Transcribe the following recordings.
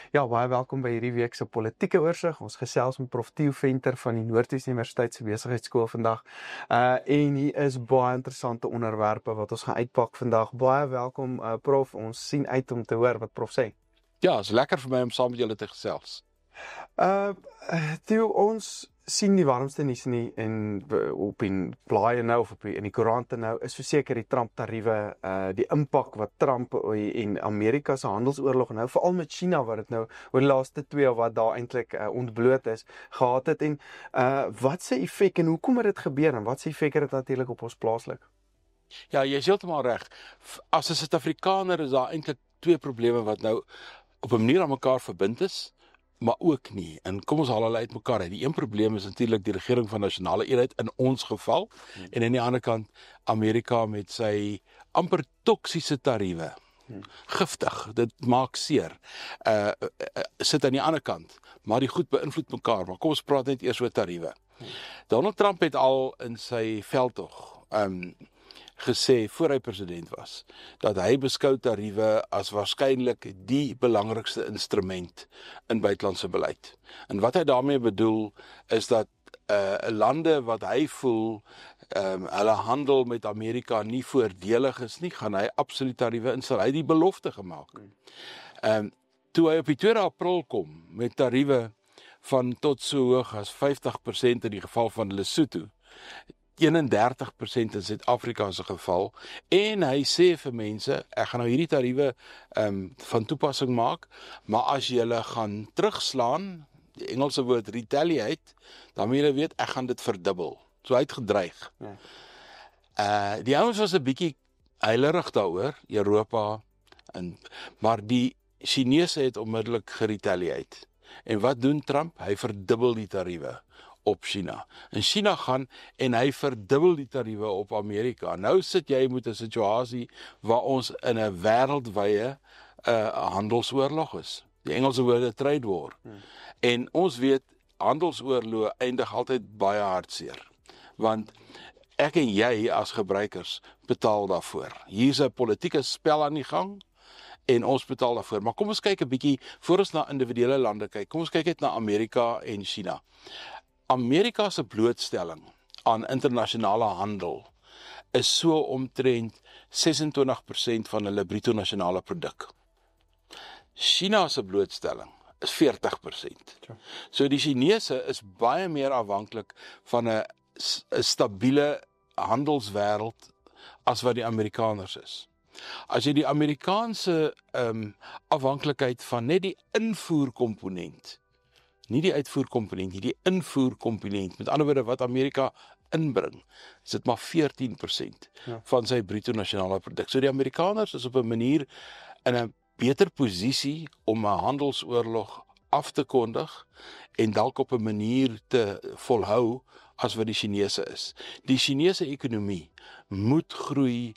Ja, baie welkom by hierdie week se politieke oorsig. Ons gesels met Prof Theo Venter van die Noordwes Universiteit se Besigheidsskool vandag. En hier is baie interessante onderwerpe wat ons gaan uitpak vandag. Baie welkom Prof. Ons sien uit om te hoor wat Prof sê. Ja, is lekker vir my om saam met julle te gesels. Theo, ons sien die warmste nuus op die blaaie nou of in die koerante nou is verseker die Trump-tariewe, die impak wat Trump en Amerika se handelsoorlog nou, veral met China wat dit nou oor die laaste 2 wat daar eintlik ontbloot is, gehad het en wat se effek en hoekom het dit gebeur en wat se effek het dit natuurlik op ons plaaslik? Ja, jy is heeltemal reg. As 'n Suid-Afrikaner is daar eintlik 2 probleme wat nou op 'n manier aan mekaar verbind is, maar ook nie. En kom ons haal hulle uit mekaar uit. Die een probleem is natuurlik die regering van nasionale eenheid in ons geval, en aan die ander kant Amerika met sy amper toksiese tariewe. Giftig, dit maak seer. Sit aan die ander kant, maar die goed beïnvloed mekaar. Maar kom ons praat net eers oor tariewe. Donald Trump het al in sy veldtog gesê voor hy president was, dat hy beskou tariewe as waarskynlik die belangrikste instrument in buitelandse beleid. En wat hy daarmee bedoel, is dat lande wat hy voel, hulle handel met Amerika nie voordelig is nie, gaan hy absoluut tariewe instel. Hy het die belofte gemaak. Toe hy op die 2 April kom, met tariewe van tot so hoog as 50% in die geval van Lesotho, 31% in Suid-Afrika se geval, en hy sê vir mense, ek gaan nou hierdie tariewe van toepassing maak, maar as julle gaan terugslaan, die Engelse woord retaliate, dan moet julle weet, ek gaan dit verdubbel. So hy het gedreig. Die ouens was 'n bietjie huilerig daaroor, Europa, maar die Chinese het onmiddellik geretaliate. En wat doen Trump? Hy verdubbel die tariewe op China. En China gaan en hy verdubbel die tariewe op Amerika. Nou sit jy met 'n situasie waar ons in 'n wêreldwye handelsoorlog is. Die Engelse woorde trade war. En ons weet, handelsoorloë eindig altyd baie hartseer. Want ek en jy as gebruikers betaal daarvoor. Hier's 'n politieke spel aan die gang, en ons betaal daarvoor. Maar kom ons kyk 'n bietjie, voor ons na individuele lande kyk, kom ons kyk net na Amerika en China. Amerika se blootstelling aan internasionale handel is so omtrent 26% van hulle bruto nasionale produk. China se blootstelling is 40%. So die Chinese is baie meer afhanklik van 'n stabiele handelswêreld as wat die Amerikaners is. As jy die Amerikaanse afhanklikheid van net die invoerkomponent, nie die uitvoerkomponent nie, die invoerkomponent, met ander woorde wat Amerika inbring, is dit maar 14% van sy bruto nasionale produk. So die Amerikaners is op 'n manier in 'n beter posisie om 'n handelsoorlog af te kondig en dalk op 'n manier te volhou as wat die Chinese is. Die Chinese ekonomie moet groei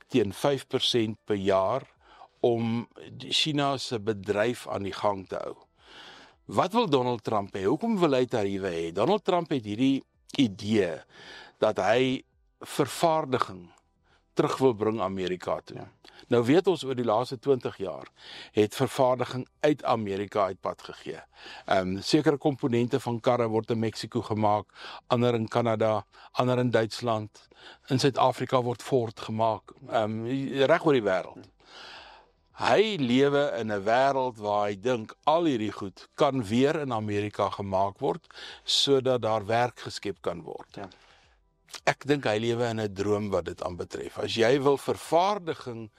teen 5% per jaar om China se bedryf aan die gang te hou. Wat wil Donald Trump hê? Hoekom wil hy tariewe hê? Donald Trump het hierdie idee dat hy vervaardiging terug wil bring Amerika toe. Nou weet ons oor die laaste 20 jaar het vervaardiging uit Amerika uit pad gegee. Sekere komponente van karre word in Mexico gemaak, ander in Kanada, ander in Duitsland, in Suid-Afrika word Ford gemaak, reg oor die wêreld. Hy lewe in 'n wêreld waar hy dink al hierdie goed kan weer in Amerika gemaak word, sodat daar werk geskep kan word. Ek dink hy lewe in 'n droom wat dit aanbetref. As jy wil vervaardiging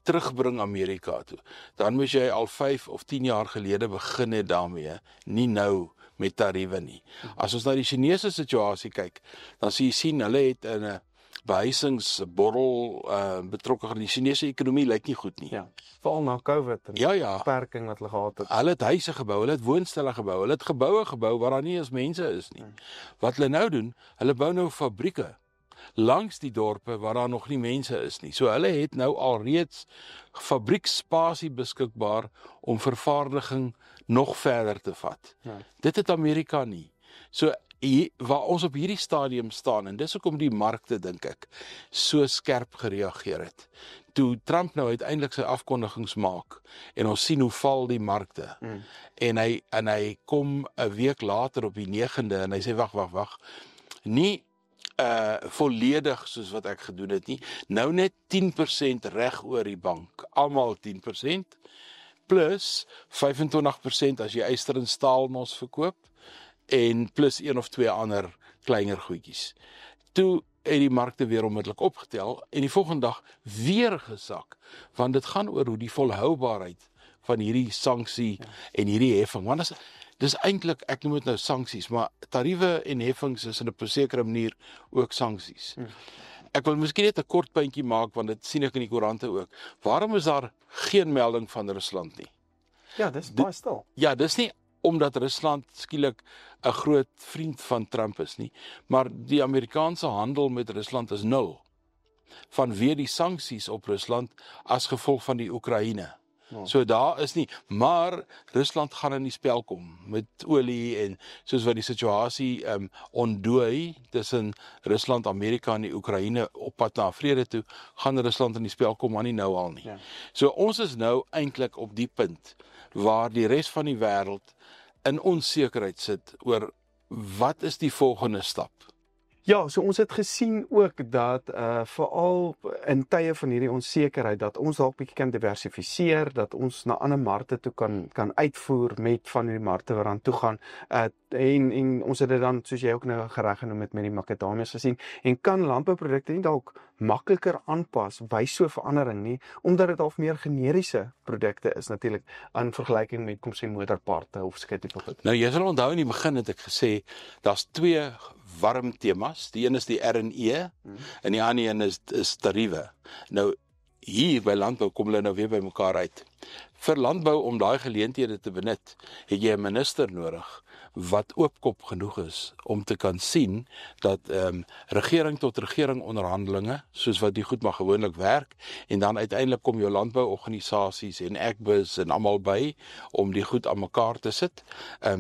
terugbring Amerika toe, dan moet jy al 5 of 10 jaar gelede begin het daarmee, nie nou met tariewe nie. As ons na die Chinese situasie kyk, dan sien hulle het in 'n behuisingsborrel betrokke. Die Chinese ekonomie lyk nie goed nie. Veral na COVID en beperking wat hulle gehad het. Hulle het huise gebou, hulle het woonstelle gebou, hulle het geboue gebou waar daar nie eens mense is nie. Wat hulle nou doen, hulle bou nou fabrieke langs die dorpe waar daar nog nie mense is nie. So hulle het nou alreeds fabriekspasie beskikbaar om vervaardiging nog verder te vat. Dit het Amerika nie. So waar ons op hierdie stadium staan, en dis hoekom die markte, dink ek, so skerp gereageer het. toe Trump nou uiteindelik sy afkondigings maak, en ons sien hoe val die markte, en hy kom 'n week later op die 9de, en hy sê, wag, nie volledig soos wat ek gedoen het nie, nou net 10% reg oor die bank, almal 10%, plus 25% as jy yster en staal nos verkoop, en plus 1 of 2 ander kleiner goedjies. Toe het die markte weer onmiddellik opgetel, en die volgende dag weer gesak, want dit gaan oor hoe die volhoubaarheid van hierdie sanksie en hierdie heffing, want dis eintlik, ek noem dit nou sanksies, maar tariewe en heffings is in 'n sekere manier ook sanksies. Ek wil miskien net 'n kort puntjie maak, want dit sien ek in die koerante ook. Waarom is daar geen melding van Rusland nie? Ja, dis baie stil. Ja, dis nie omdat Rusland skielik 'n groot vriend van Trump is nie, maar die Amerikaanse handel met Rusland is 0, vanweë die sanksies op Rusland as gevolg van die Oekraïne. So daar is nie, maar Rusland gaan in die spel kom met olie, en soos wat die situasie ontdooi tussen Rusland, Amerika en die Oekraïne op pad na vrede toe, gaan Rusland in die spel kom, maar nie nou al nie. So ons is nou eintlik op die punt waar die res van die wêreld in onsekerheid sit oor wat is die volgende stap. Ja, so ons het gesien ook dat veral in tye van hierdie onsekerheid dat ons dalk bietjie kan diversifiseer, dat ons na ander markte toe kan uitvoer met van hierdie markte wat dan toe gaan. En ons het dit dan, soos jy ook nou gereg genoem het, met die makadamias gesien, en kan landbouprodukte nie dalk makliker aanpas, wys so verandering nie, omdat dit half meer generiese produkte is natuurlik, in vergelyking met, kom sê, motorparte of sulke tipe goed. Nou, jy sal onthou in die begin het ek gesê, daar's 2 warm temas, die een is die R&E, en die ander een is tariewe. Nou, hier by landbou kom hulle nou weer by mekaar uit. Vir landbou, om daai geleenthede te benut, het jy 'n minister nodig, wat oopkop genoeg is, om te kan sien, dat regering tot regering onderhandelinge, soos wat die goed maar gewoonlik werk, en dan uiteindelik kom jou landbouorganisasies en Agbus en almal by, om die goed aan mekaar te sit.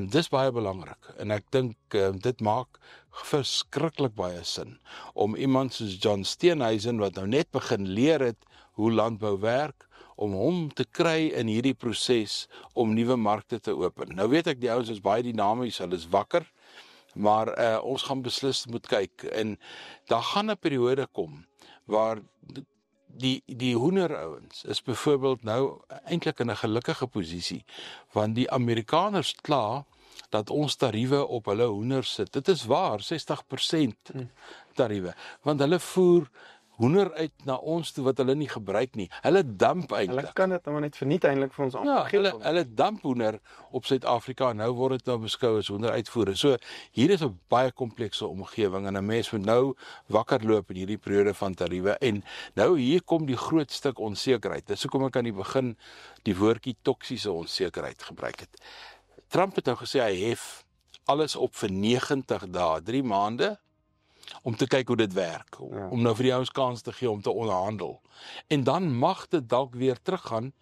Dis baie belangrik, en ek dink dit maak verskriklik baie sin, om iemand soos John Steenhuisen, wat nou net begin leer het, hoe landbou werk, om hom te kry in hierdie proses om nuwe markte te open. Nou weet ek, die ouens is baie dinamies, hulle is wakker, maar ons gaan beslis moet kyk, en daar gaan 'n periode kom, waar die hoenderouens is byvoorbeeld nou eintlik in 'n gelukkige posisie, want die Amerikaners kla dat ons tariewe op hulle hoenders sit. Dit is waar, 60% tariewe, want hulle voer hoender uit na ons toe wat hulle nie gebruik nie. Hulle damp eintlik. Hulle kan dit nou net verniet eintlik vir ons aangegee. Ja, hulle damp hoender op Suid-Afrika, en nou word dit nou beskou as hoenderuitvoere. So hier is 'n baie komplekse omgewing, en 'n mens moet nou wakker loop in hierdie periode van tariewe, en nou hier kom die groot stuk onsekerheid. Dis hoekom ek aan die begin die woordjie toksiese onsekerheid gebruik het. Trump het nou gesê hy hef alles op vir 90 dae, 3 maande, om te kyk hoe dit werk, om nou vir die ouens kans te gee om te onderhandel. En dan mag dit dalk weer teruggaan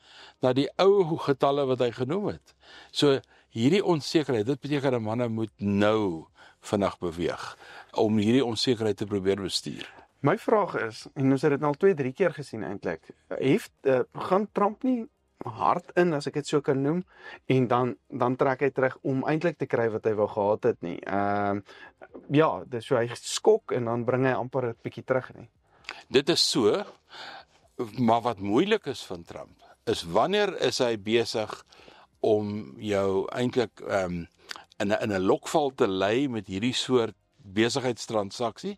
na die ou getalle wat hy genoem het. So hierdie onsekerheid, dit beteken dat manne moet nou vinnig beweeg, om hierdie onsekerheid te probeer bestuur. My vraag is, en ons het dit al 2-3 keer gesien eintlik, gaan Trump nie hard in, as ek dit so kan noem, en dan trek hy terug om eintlik te kry wat hy wou gehad het nie. Ja, dis so hy skok, en dan bring hy amper 'n bietjie terug nie. Dit is so, maar wat moeilik is van Trump, is wanneer is hy besig om jou eintlik in 'n lokval te lei met hierdie soort besigheidstransaksie,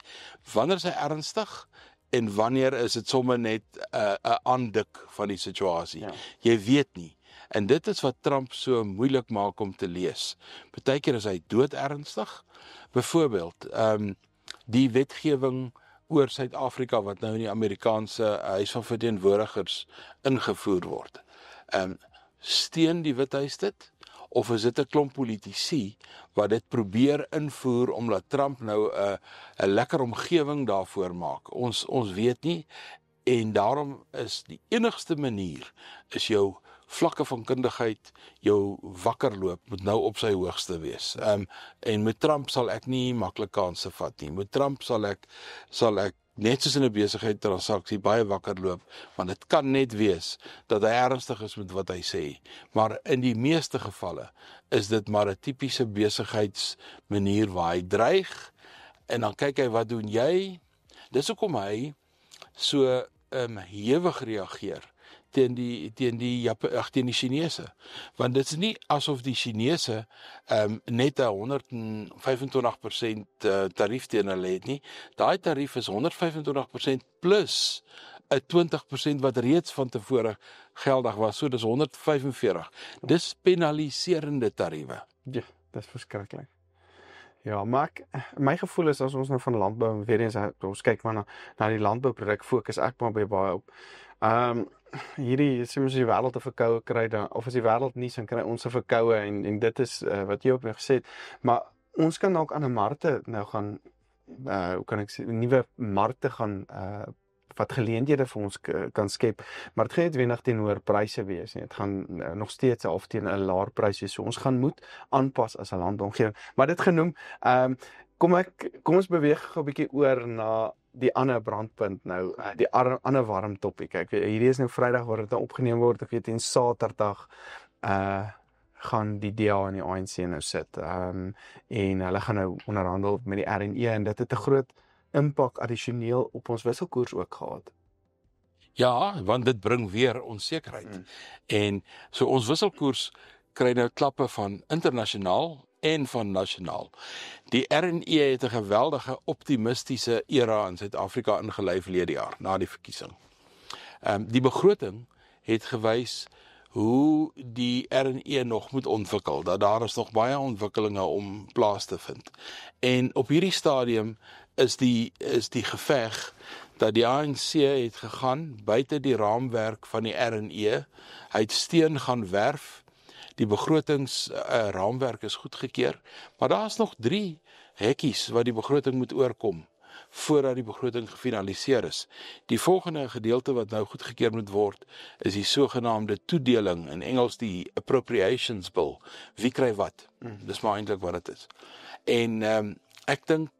wanneer is hy ernstig, en wanneer is dit sommer net 'n aandik van die situasie. Ja. Jy weet nie. En dit is wat Trump so moeilik maak om te lees. Partykeer is hy doodernstig. Byvoorbeeld, die wetgewing oor Suid-Afrika wat nou in die Amerikaanse Huis van Verteenwoordigers ingevoer word. Steun die Withuis dit? Of is dit 'n klomp politici wat dit probeer invoer omdat Trump nou 'n lekker omgewing daarvoor maak? Ons weet nie, en daarom is die enigste manier is jou vlakke van kundigheid, jou wakkerloop moet nou op sy hoogste wees. En met Trump sal ek nie maklik kanse vat nie. Met Trump sal ek net soos in 'n besigheidstransaksie baie wakker loop, want dit kan net wees dat hy ernstig is met wat hy sê. Maar in die meeste gevalle is dit maar 'n tipiese besigheidsmanier waar hy dreig, en dan kyk hy, wat doen jy? Dis hoekom hy so hewig reageer teen die Chinese. Want dit is nie asof die Chinese net 'n 125% tarief teen hulle het nie. Daai tarief is 125% plus 'n 20% wat reeds van tevore geldig was, so dis 145. Dis penaliserende tariewe. Ja, dis verskriklik. Ja, maar my gevoel is as ons nou van landbou, weer eens, ons kyk maar na die landbouproduk, fokus ek maar baie op. Hierdie, sê ons die wêreld 'n verkoue kry, dan, of as die wêreld nie, dan kry ons 'n verkoue, en dit is wat jy ook nou gesê het, maar ons kan dalk aan 'n markte nou gaan, hoe kan ek sê, nuwe markte gaan, wat geleenthede vir ons kan skep, maar dit gaan net wenig teenoor pryse wees nie. Dit gaan nog steeds half teen 'n laer prys wees. So ons gaan moet aanpas as 'n landomgewing. Maar dit genoem, kom ons beweeg gou 'n bietjie oor na die ander brandpunt nou, die ander warm topik. Ek weet, hierdie is nou Vrydag waar dit nou opgeneem word. Ek weet, en Saterdag gaan die DA en die ANC nou sit. En hulle gaan nou onderhandel met die RNE, en dit het 'n groot impak addisioneel op ons wisselkoers ook gehad. Ja, want dit bring weer onsekerheid. En so ons wisselkoers kry nou klappe van internasionaal en van nasionaal. Die RNE het 'n geweldige optimistiese era in Suid-Afrika ingelei verlede jaar, na die verkiesing. Die begroting het gewys hoe die RNE nog moet ontwikkel, dat daar is nog baie ontwikkelinge om plaas te vind. En op hierdie stadium is die geveg dat die ANC het gegaan buite die raamwerk van die RNE, hy het steun gaan werf, die begrotingsraamwerk is goedgekeur, maar daar is nog 3 hekkies wat die begroting moet oorkom, voordat die begroting gefinaliseer is. Die volgende gedeelte wat nou goedgekeur moet word, is die sogenaamde toedeling, in Engels die appropriations bill. Wie kry wat? Dis maar eintlik wat dit is. En ek dink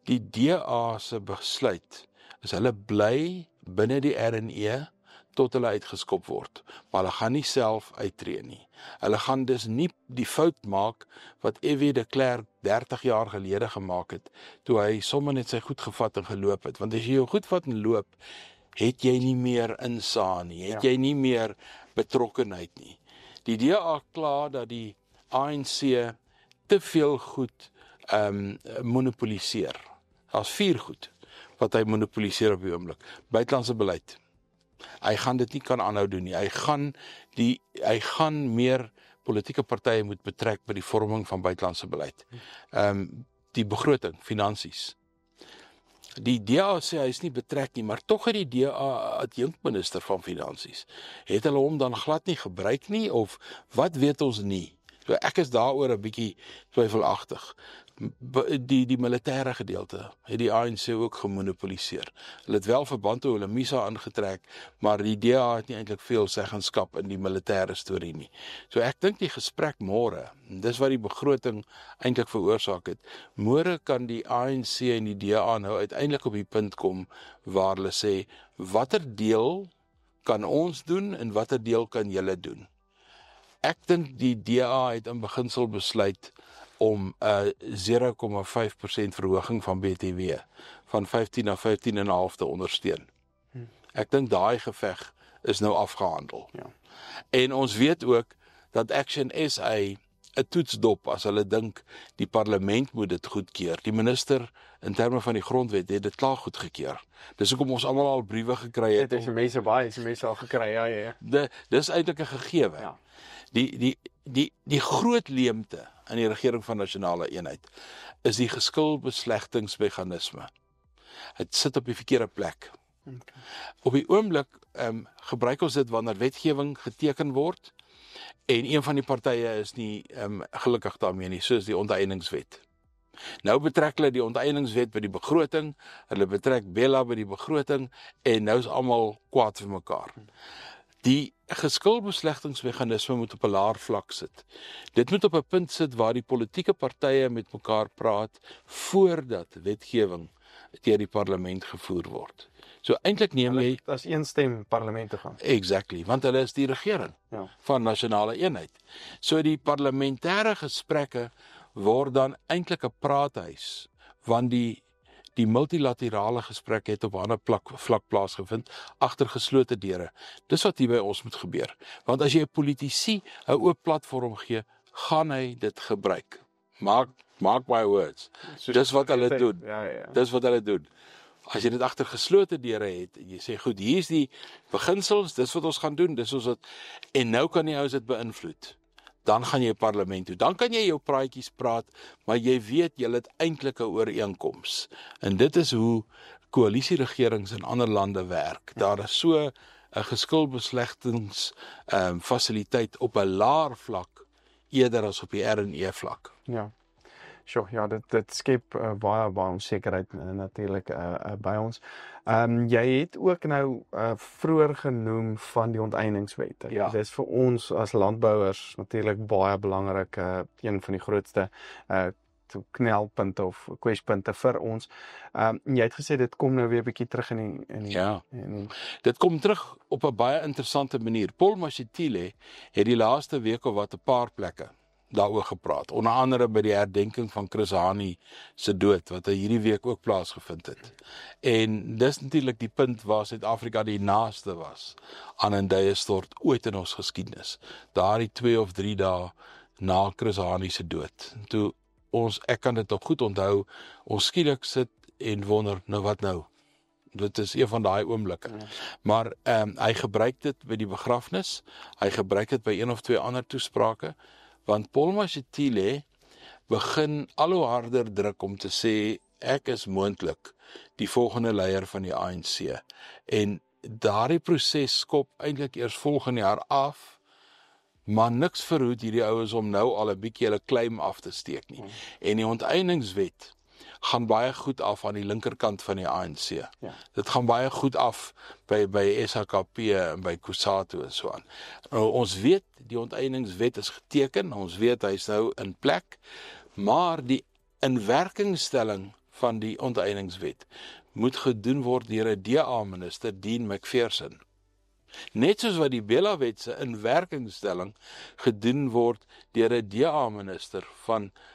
die DA se besluit is hulle bly binne die RNE tot hulle uitgeskop word, maar hulle gaan nie self uittreë nie. Hulle gaan dus nie die fout maak wat F.W. de Klerk 30 jaar gelede gemaak het, toe hy sommer net sy goed gevat en geloop het. Want as jy jou goed vat en loop, het jy nie meer insaag nie, het jy nie meer betrokkenheid nie. Die DA kla dat die ANC te veel goed monopoliseer. Daar's 4 goed wat hy monopoliseer op die oomblik. Buitelandse beleid. Hy gaan dit nie kan aanhou doen nie. Hy gaan meer politieke partye moet betrek by die vorming van buitelandse beleid. Die begroting, finansies. Die DA sê hy is nie betrek nie, maar tog het die DA adjunkminister van finansies. Het hulle hom dan glad nie gebruik nie, of wat weet ons nie? So ek is daaroor 'n bietjie twyfelagtig. Die militêre gedeelte het die ANC ook gemonopoliseer. Hulle het wel vir Bantu hulle MISA aangetrek, maar die DA het nie eintlik veel seggenskap in die militêre storie nie. So ek dink die gesprek môre, dis wat die begroting eintlik veroorsaak het, môre kan die ANC en die DA nou uiteindelik op die punt kom waar hulle sê, watter deel kan ons doen en watter deel kan julle doen? Ek dink die DA het in beginsel besluit om 'n 0,5% verhoging van BTW van 15 na 15,5 te ondersteun. Ek dink daai geveg is nou afgehandel. Ja. En ons weet ook dat Action SA 'n toetsdop as hulle dink die parlement moet dit goedkeur. Die minister in terme van die grondwet het dit klaar goedgekeur. Dis hoekom ons almal al briewe gekry het. Dit is mense al gekry, ja. Dis eintlik 'n gegewe. Ja. Die groot leemte in die regering van nasionale eenheid is die geskilbeslegtingsmeganisme. Dit sit op die verkeerde plek. Okay. Op die oomblik gebruik ons dit wanneer wetgewing geteken word en een van die partye is nie gelukkig daarmee nie, soos die onteieningswet. Nou betrek hulle die onteieningswet by die begroting, hulle betrek Bella by die begroting en nou is almal kwaad vir mekaar. Die geskilbeslegtingsmeganisme moet op 'n laer vlak sit. Dit moet op 'n punt sit waar die politieke partye met mekaar praat voordat wetgewing deur die parlement gevoer word. So eintlik neem jy As een stem parlement te gaan. exactly, want hulle is die regering Ja. van nasionale eenheid. So die parlementêre gesprekke word dan eintlik 'n praathuis, want die multilaterale gesprek het op 'n ander vlak plaasgevind agter geslote deure. Dis wat hier by ons moet gebeur. Want as jy 'n politisie 'n oop platform gee, gaan hy dit gebruik. Mark my words. Dis wat hulle doen. Ja. Dis wat hulle doen. As jy dit agter geslote deure het, en jy sê goed, hier is die beginsels, dis wat ons gaan doen, dis ons wat en nou kan jy dit beïnvloed. Dan gaan jy parlement toe. Dan kan jy jou praatjies praat, maar jy weet jy het eintlik 'n ooreenkoms. En dit is hoe koalisieregerings in ander lande werk. Daar is so 'n geskilbeslegtings fasiliteit op 'n laer vlak eerder as op die R&E vlak. Ja. Sjoe, ja, dit skep baie onsekerheid natuurlik by ons. Jy het ook nou vroeër genoem van die onteieningswet. Ja. Dis vir ons as landbouers natuurlik baie belangrik, een van die grootste knelpunte of kwesspunte vir ons. Jy het gesê dit kom nou weer 'n bietjie terug in die Ja. Dit kom terug op 'n baie interessante manier. Paul Mashatile het die laaste week of wat 'n paar plekke daaroor gepraat. Onder andere by die herdenking van Chris Hani se dood wat hierdie week ook plaasgevind het. En dis natuurlik die punt waar Suid-Afrika die naaste was aan 'n duiestort ooit in ons geskiedenis. Daardie 2 of 3 dae na Chris Hani se dood. Toe ek kan dit nog goed onthou, ons skielik sit en wonder, nou wat nou? Dit is een van daai oomblikke. Ja. Maar hy gebruik dit by die begrafnis, hy gebruik dit by 1 of 2 ander toesprake, want Paul Mashatile begin al hoe harder druk om te sê, ek is moontlik die volgende leier van die ANC. En daardie proses skop eintlik eers volgende jaar af, maar niks verhoed hierdie ouens om nou al 'n bietjie hulle claim af te steek nie. En die onteieningswet gaan baie goed af aan die linkerkant van die ANC. Ja. Dit gaan baie goed af by SHKP en by Kusatu en so aan. Ons weet die onteieningswet is geteken, ons weet hy's nou in plek, maar die inwerkingstelling van die onteieningswet moet gedoen word deur 'n DA-minister, Dean McPherson. Net soos wat die Bela-wet se inwerkingstelling gedoen word deur 'n DA-minister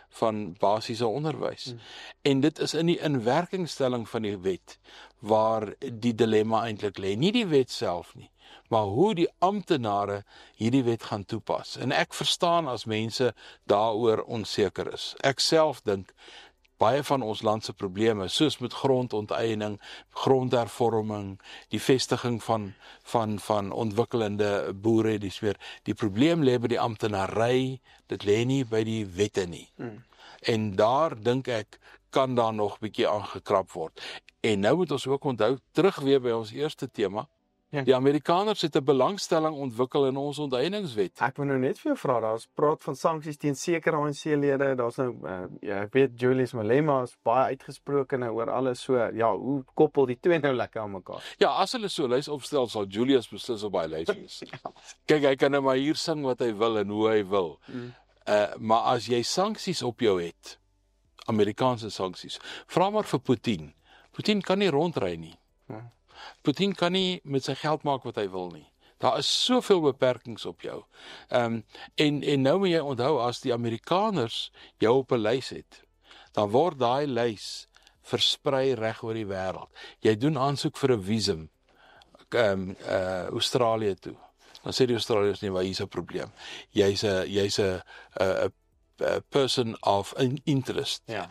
van basiese onderwys. En dit is in die inwerkingstelling van die wet waar die dilemma eintlik lê. Nie die wet self nie, maar hoe die amptenare hierdie wet gaan toepas. En ek verstaan as mense daaroor onseker is. Ek self dink baie van ons land se probleme, soos met grondonteiening, grondhervorming, die vestiging van ontwikkelende boere, die probleem lê by die amptenary, dit lê nie by die wette nie. En daar dink ek kan daar nog bietjie aangekrap word. En nou moet ons ook onthou, terug weer by ons eerste tema, Ja. Die Amerikaners het 'n belangstelling ontwikkel in ons onteieningswet. Ek wil nou net vir jou vra, daar's praat van sanksies teen sekere ANC-lede, daar's nou ek weet Julius Malema is baie uitgesproke nou oor alles, so ja, hoe koppel die twee nou lekker aan mekaar? Ja, as hulle so lys opstel, sal Julius beslis op baie lys wees. Kyk, hy kan nou maar hier sing wat hy wil en hoe hy wil. Maar as jy sanksies op jou het, Amerikaanse sanksies, vra maar vir Putin. Putin kan nie rondry nie. Putin kan nie met sy geld maak wat hy wil nie. Daar is soveel beperkings op jou. En nou moet jy onthou, as die Amerikaners jou op 'n lys het, dan word daai lys versprei reg oor die wêreld. Jy doen aansoek vir 'n visum Australië toe. Dan sê die Australiërs nie, maar hier's 'n probleem. Jy's 'n person of interest. Ja.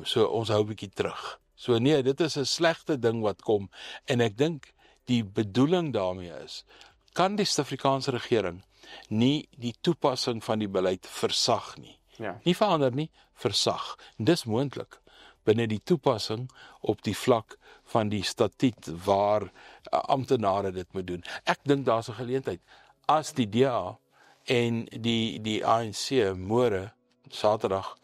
So ons hou 'n bietjie terug. So nee, dit is 'n slegte ding wat kom, en ek dink die bedoeling daarmee is, kan die Suid-Afrikaanse regering nie die toepassing van die beleid versag nie. Ja. Nie verander nie, versag. Dis moontlik binne die toepassing op die vlak van die statuut waar amptenare dit moet doen. Ek dink daar's 'n geleentheid. As die DA en die ANC môre Saterdag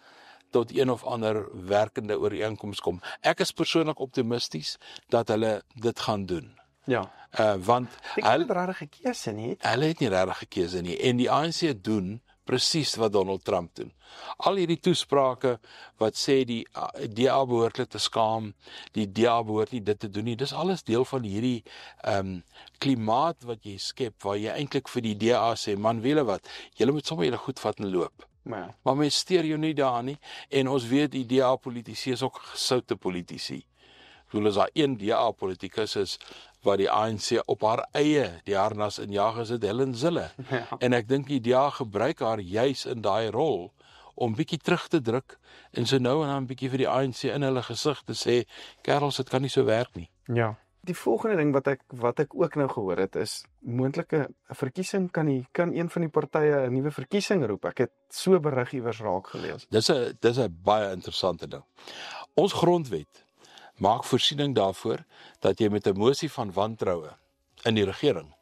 tot een of ander werkende ooreenkoms kom. Ek is persoonlik optimisties dat hulle dit gaan doen. Ja. Want Hulle het regtig 'n keuse nie. Hulle het nie regtig 'n keuse nie. En die ANC doen presies wat Donald Trump doen. Al hierdie toesprake wat sê die DA behoort hulle te skaam, die DA behoort nie dit te doen nie, dis alles deel van hierdie klimaat wat jy skep, waar jy eintlik vir die DA sê, man, weet julle wat, julle moet sommer julle goed vat en loop. Ja. Maar mens steur jou nie daar nie, en ons weet die DA-politici is ook gesoute politici. Ek bedoel, as daar een DA-politikus is, wat die ANC op haar eie die harnas injaag, is dit Helen Zille. Ja. En ek dink die DA gebruik haar juis in daai rol, om bietjie terug te druk, en so nou en dan bietjie vir die ANC in hulle gesig te sê, kerels, dit kan nie so werk nie. Ja. Die volgende ding wat ek ook nou gehoor het, is moontlike verkiesing, kan een van die partye 'n nuwe verkiesing roep. Ek het so berig iewers raak gelees. Dis 'n baie interessante ding. Ons grondwet maak voorsiening daarvoor, dat jy met 'n mosie van wantroue in die regering,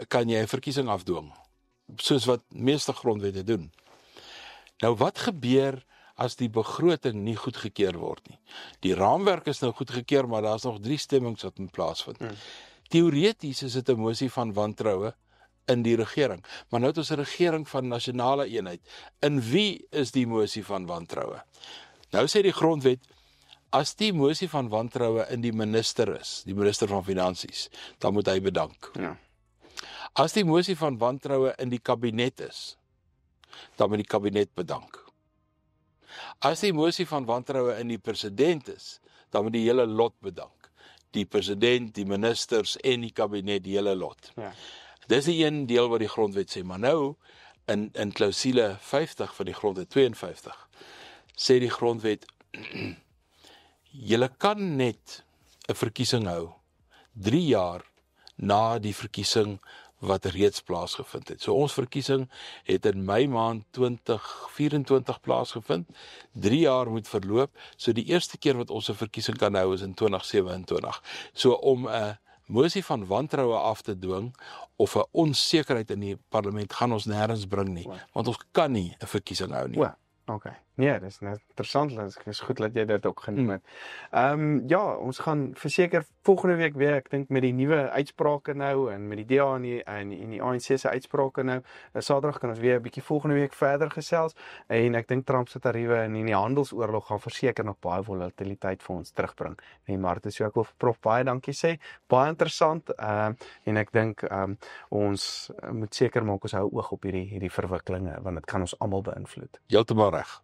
kan jy 'n verkiesing afdwing, soos wat meeste grondwette doen. Nou wat gebeur as die begroting nie goedgekeur word nie? Die raamwerk is nou goedgekeur, maar daar's nog 3 stemmings wat moet plaasvind. Teoreties is dit 'n mosie van wantroue in die regering, maar nou het ons 'n regering van nasionale eenheid. In wie is die mosie van wantroue? Nou sê die grondwet, as die mosie van wantroue in die minister is, die minister van Finansies, dan moet hy bedank. Ja. As die mosie van wantroue in die kabinet is, dan moet die kabinet bedank. As die mosie van wantroue in die president is, dan moet die hele lot bedank. Die president, die ministers en die kabinet, die hele lot. Ja. Dis die een deel wat die grondwet sê, maar nou, in klousule 50 van die grondwet 52, sê die grondwet, julle kan net 'n verkiesing hou 3 jaar na die verkiesing wat reeds plaasgevind het. So ons verkiesing het in Mei maand 2024 plaasgevind. 3 jaar moet verloop. So die eerste keer wat ons 'n verkiesing kan hou is in 2027. So om 'n mosie van wantroue af te dwing of 'n onsekerheid in die parlement gaan ons nêrens bring nie, want ons kan nie 'n verkiesing hou nie. Okay. Nee, dis net interessant, dit is goed dat jy dit ook genoem het. Ja, ons gaan verseker volgende week weer, ek dink met die nuwe uitsprake nou, en met die DA en die ANC se uitsprake nou, Saterdag kan ons weer 'n bietjie volgende week verder gesels, en ek dink Trump se tariewe en die handelsoorlog gaan verseker nog baie volatiliteit vir ons terugbring. Nee, Martie, so ek wil vir Prof baie dankie sê, baie interessant, en ek dink ons moet seker maak ons hou oog op hierdie verwikkelinge, want dit kan ons almal beïnvloed. Heeltemal reg.